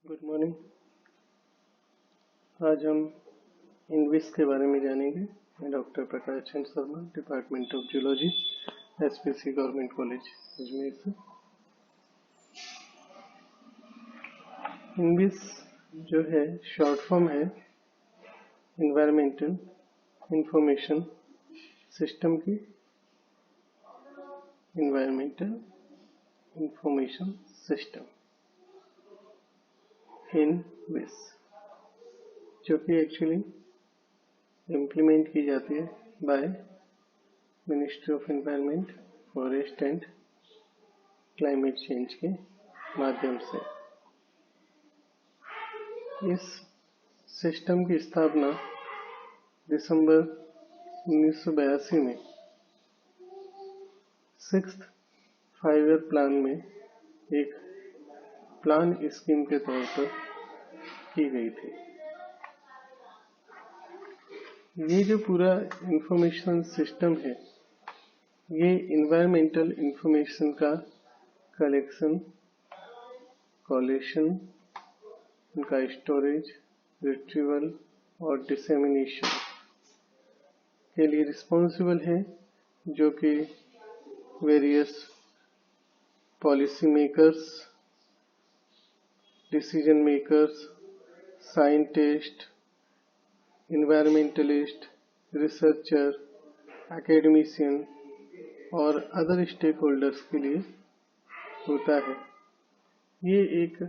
Good morning. आज हम इनविस के बारे में जानेंगे। मैं doctor Prakash Chandra Sharma, department of zoology, SPC government college Ajmer से। इनविस जो है शॉर्ट फॉर्म है इन्वायरमेंटल इंफॉर्मेशन सिस्टम की। इन्वायरमेंटल इंफॉर्मेशन सिस्टम इनविस, जो कि एक्चुअली इम्प्लीमेंट की जाती है by ministry of environment, forest and climate change के माध्यम से। इस सिस्टम की स्थापना दिसंबर 1982 में 6th 5 ईयर प्लान में एक प्लान स्कीम के तौर पर की गई थी। ये जो पूरा इंफॉर्मेशन सिस्टम है, ये इन्वायरमेंटल इंफॉर्मेशन का कलेक्शन, कोलेशन, उनका स्टोरेज, रिट्रीवल और डिसेमिनेशन के लिए रिस्पॉन्सिबल है, जो कि various policy makers, decision makers, scientist, environmentalist, researcher, academician और अदर स्टेक होल्डर्स के लिए होता है। ये एक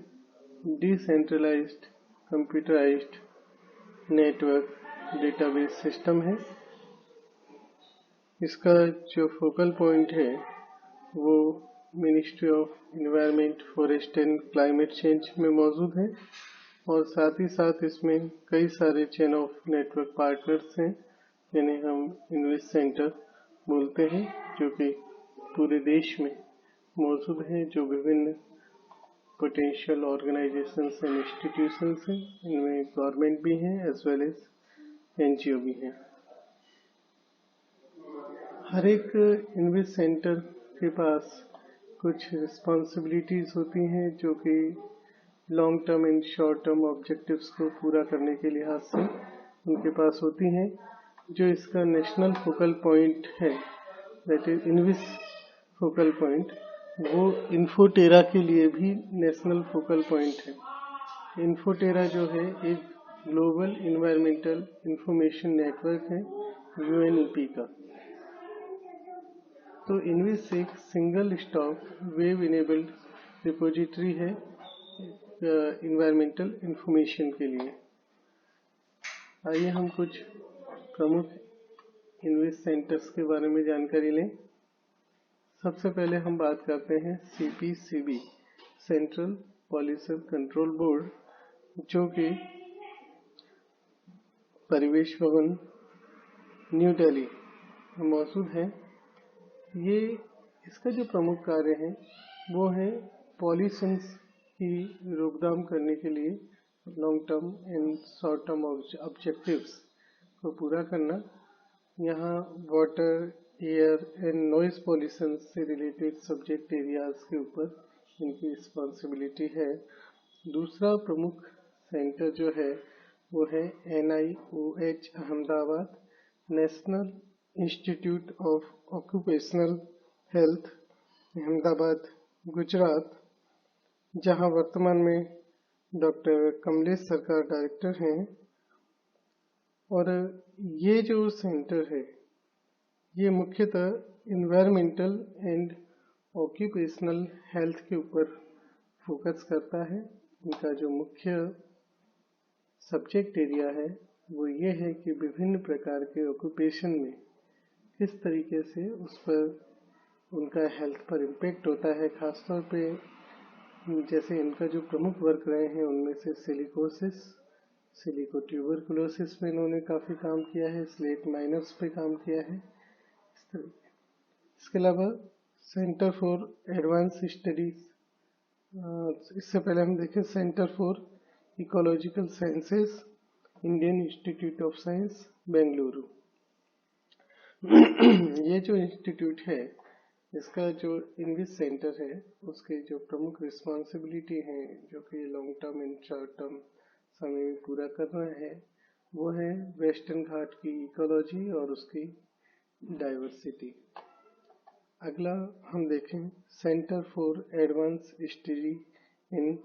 decentralised computerised network database system है। इसका जो फोकल पॉइंट है वो ministry of environment, forest and climate change में मौजूद है और साथ ही साथ इसमें कई सारे चेन ऑफ नेटवर्क पार्टनर्स हैं, जिन्हें हम इनविस सेंटर बोलते हैं, जो कि पूरे देश में मौजूद हैं, जो विभिन्न पोटेंशियल ऑर्गेनाइजेशंस एंड इंस्टीट्यूशंस हैं। इनमें गवर्नमेंट भी हैं एज वेल एज एनजीओ भी हैं। हर एक इनविस सेंटर के पास कुछ रिस्पॉन्सिबिलिटीज होती हैं, जो कि long term and short term objectives को पूरा करने के लिहाज से उनके पास होती हैं। जो इसका नेशनल फोकल पॉइंट है, दैट इज इनविस फोकल पॉइंट, वो इन्फोटेरा के लिए भी नेशनल फोकल पॉइंट है। इन्फोटेरा जो है एक ग्लोबल इन्वायरमेंटल इंफॉर्मेशन नेटवर्क है, यूएनईपी का। तो इनविस एक single stop web enabled repository है इन्वायरमेंटल इंफॉर्मेशन के लिए। आइए हम कुछ प्रमुख इनविस सेंटर्स के बारे में जानकारी लें। सबसे पहले हम बात करते हैं CPCB, central pollution control board, जो कि परिवेश भवन न्यू दिल्ली में मौजूद है। ये इसका जो प्रमुख कार्य है वो है पॉल्यूशंस की रोकथाम करने के लिए long term and short term objectives को पूरा करना। यहाँ water, air and noise pollution से रिलेटेड सब्जेक्ट एरियाज के ऊपर इनकी रिस्पॉन्सिबिलिटी है। दूसरा प्रमुख सेंटर जो है वो है NIOH Ahmedabad, national institute of occupational health, Ahmedabad, Gujarat, जहां वर्तमान में डॉक्टर कमलेश सरकार डायरेक्टर हैं। और ये जो सेंटर है ये मुख्यतः इन्वायरमेंटल एंड ऑक्यूपेशनल हेल्थ के ऊपर फोकस करता है। इनका जो मुख्य सब्जेक्ट एरिया है वो ये है कि विभिन्न प्रकार के ऑक्यूपेशन में किस तरीके से उस पर उनका हेल्थ पर इम्पेक्ट होता है। खासतौर पे जैसे इनका जो प्रमुख वर्क रहे हैं उनमें से सिलिकोसिस, सिलिकोट्यूबरकुलोसिस में इन्होंने काफ़ी काम किया है, स्लेट माइनर्स पे काम किया है। इसके अलावा सेंटर फॉर एडवांस स्टडीज, इससे पहले हम देखें centre for ecological sciences, Indian institute of science, Bengaluru. ये जो इंस्टीट्यूट है इसका जो इनविस सेंटर है उसके जो प्रमुख रिस्पॉन्सिबिलिटी हैं जो कि long term and short term समय में पूरा करना है वो है वेस्टर्न घाट की इकोलॉजी और उसकी डाइवर्सिटी। अगला हम देखें centre for advance study in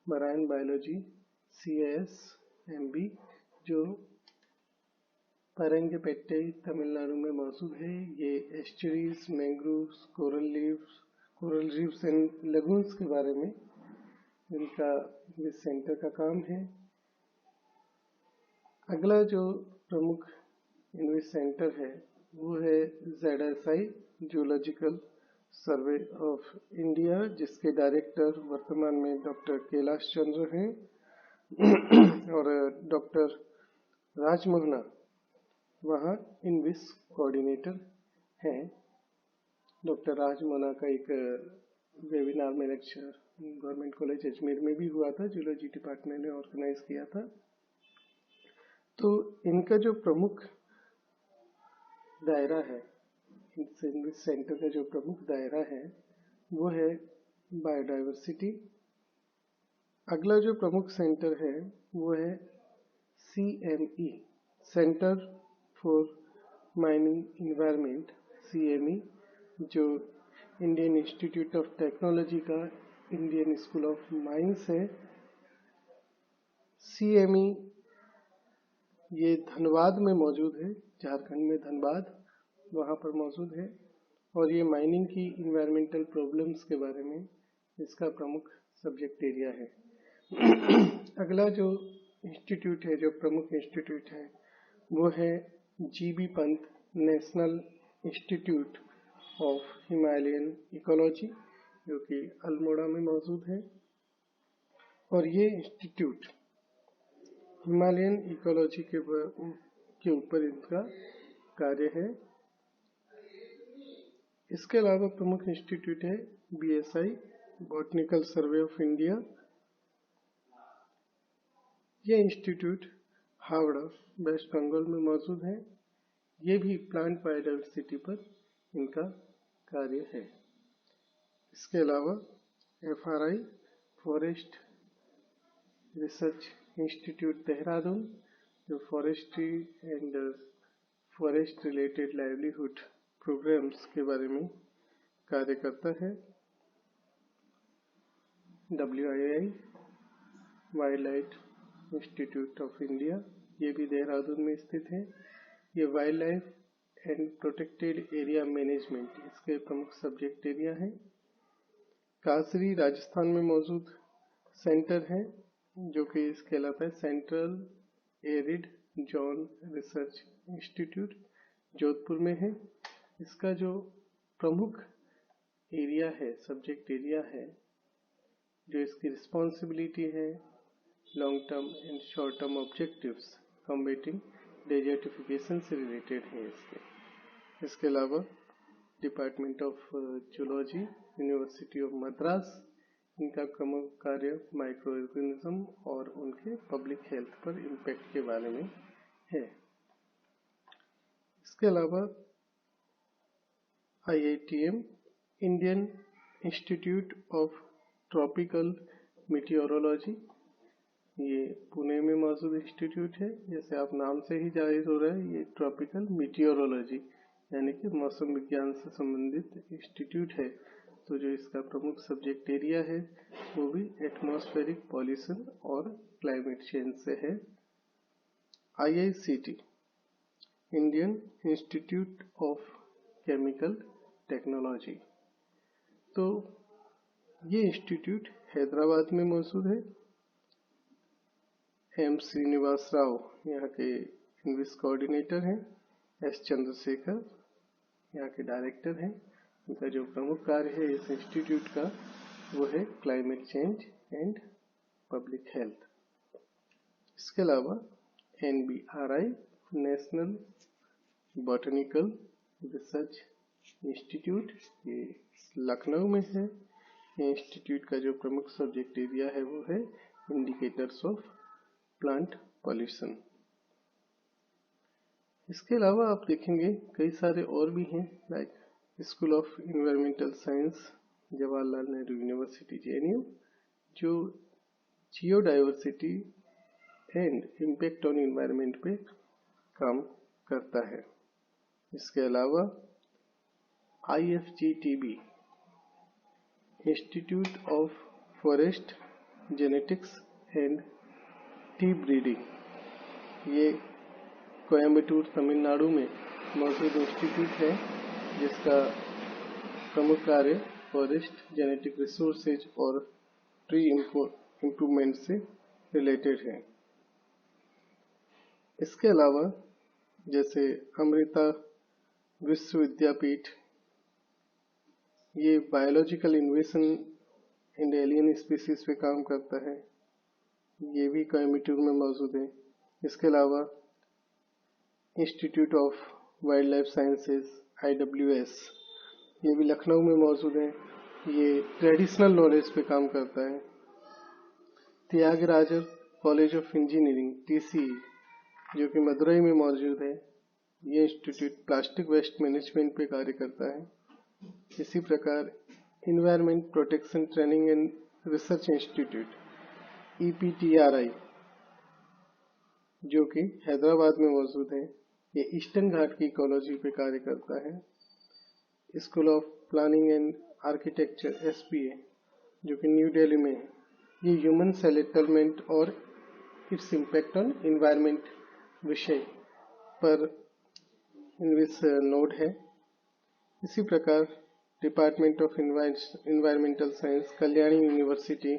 marine biology CASMB जो परंगपेट्टई तमिलनाडु में मौजूद है। ये estuaries, mangroves, coral reefs and lagoons के बारे में इनका इस सेंटर का काम है। अगला जो प्रमुख इनविस सेंटर है वो है ZSI zoological survey of India जिसके डायरेक्टर वर्तमान में डॉक्टर कैलाश चंद्र हैं और डॉक्टर राजमोहना वहाँ इनविस कोऑर्डिनेटर हैं। डॉक्टर राजमोहना का एक वेबिनार में लेक्चर गवर्नमेंट कॉलेज अजमेर में भी हुआ था, जूलॉजी डिपार्टमेंट ने ऑर्गेनाइज किया था। तो इनका जो प्रमुख दायरा है, इनविस सेंटर का जो प्रमुख दायरा है वो है बायोडाइवर्सिटी। अगला जो प्रमुख सेंटर है वो है CME centre for mining environment CME जो इंडियन इंस्टीट्यूट ऑफ टेक्नोलॉजी का इंडियन स्कूल ऑफ माइंस है। CME ये धनबाद में मौजूद है, झारखंड में धनबाद वहाँ पर मौजूद है और ये माइनिंग की इन्वायरमेंटल प्रॉब्लम्स के बारे में इसका प्रमुख सब्जेक्ट एरिया है। अगला जो इंस्टीट्यूट है, जो प्रमुख इंस्टीट्यूट है वो है GB Pant national institute of Himalayan ecology जो कि अल्मोड़ा में मौजूद है और ये इंस्टीट्यूट हिमालयन इकोलॉजी के ऊपर इनका कार्य है। इसके अलावा प्रमुख इंस्टीट्यूट है BSI botanical survey of India. ये इंस्टीट्यूट हावड़ा वेस्ट बंगाल में मौजूद है। ये भी प्लांट बायोडाइवर्सिटी पर इनका कार्य है। इसके अलावा FRI forest research institute Dehradun जो forestry and forest related livelihood programmes के बारे में कार्य करता है। WII wild life institute of India ये भी देहरादून में स्थित है। ये wild life and protected area management इसके प्रमुख सब्जेक्ट एरिया हैं। कासरी राजस्थान में मौजूद सेंटर है जो कि इस कहलाता है central arid zone research institute Jodhpur में है। इसका जो प्रमुख एरिया है, सब्जेक्ट एरिया है, जो इसकी रिस्पॉन्सिबिलिटी है long term and short term objectives combating desertification से रिलेटेड है इसके अलावा department of zoology university of Madras इनका प्रमुख कार्य माइक्रो ऑर्गेनिज्म और उनके पब्लिक हेल्थ पर इम्पैक्ट के बारे में है। इसके अलावा IITM Indian institute of tropical meteorology ये पुणे में मौजूद इंस्टीट्यूट है। जैसे आप नाम से ही जाहिर हो रहा है ये ट्रॉपिकल मीटियोरोलॉजी यानी कि मौसम विज्ञान से संबंधित इंस्टीट्यूट है। तो जो इसका प्रमुख सब्जेक्ट एरिया है वो भी एटमॉस्फेरिक पॉल्यूशन और क्लाइमेट चेंज से है। IICT Indian institute of chemical technology तो ये इंस्टीट्यूट हैदराबाद में मौजूद है। M श्रीनिवास राव यहाँ के इंग्लिश कोऑर्डिनेटर हैं। S चंद्रशेखर यहाँ के डायरेक्टर हैं। उनका जो प्रमुख कार्य है इस इंस्टीट्यूट का वो है climate change and public health. इसके अलावा NBRI national botanical research institute ये लखनऊ में है। ये इंस्टीट्यूट का जो प्रमुख सब्जेक्ट एरिया है वो है इंडिकेटर्स ऑफ प्लांट पॉल्यूशन। इसके अलावा आप देखेंगे कई सारे और भी हैं like school of environmental science Jawaharlal Nehru university JNU, जो जियोडाइवर्सिटी एंड इम्पैक्ट ऑन इन्वायरमेंट पे काम करता है। इसके अलावा IFGTB institute of forest genetics and T breeding, ये कोयम्बटूर तमिलनाडु में मौजूद इंस्टीट्यूट है जिसका प्रमुख कार्य फॉरेस्ट जेनेटिक रिसोर्सेज और ट्री इम्प्रूवमेंट से रिलेटेड है। इसके अलावा जैसे अमृता विश्व विद्यापीठ, ये बायोलॉजिकल इन्वेशन एंड एलियन स्पीसीज पे काम करता है, ये भी कोयम्बटूर में मौजूद है। इसके अलावा institute of wild life sciences IWS, ये भी लखनऊ में मौजूद है, ये ट्रेडिशनल नॉलेज पे काम करता है। Thiagarajar college of engineering TCE, जो कि मदुरई में मौजूद है, ये इंस्टीट्यूट प्लास्टिक वेस्ट मैनेजमेंट पे कार्य करता है। इसी प्रकार environment protection training and research institute EPTRI, जो कि हैदराबाद में मौजूद है, ये ईस्टर्न घाट की इकोलॉजी पे कार्य करता है। School of planning and architecture SPA, जो कि न्यू दिल्ली में है, ये ह्यूमन सेटलमेंट और इट्स इम्पैक्ट ऑन इन्वायरमेंट विषय पर इनविस नोड है। इसी प्रकार department of environmental science Kalyani university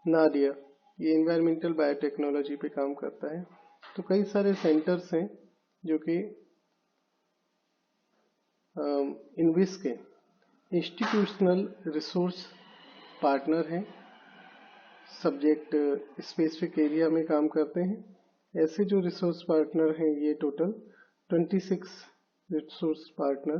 Nadia, ये इन्वायरमेंटल बायोटेक्नोलॉजी पे काम करता है। तो कई सारे सेंटर्स हैं जो कि इनविस के इंस्टीट्यूशनल रिसोर्स पार्टनर हैं, सब्जेक्ट स्पेसिफिक एरिया में काम करते हैं। ऐसे जो रिसोर्स पार्टनर हैं, ये टोटल 26 रिसोर्स पार्टनर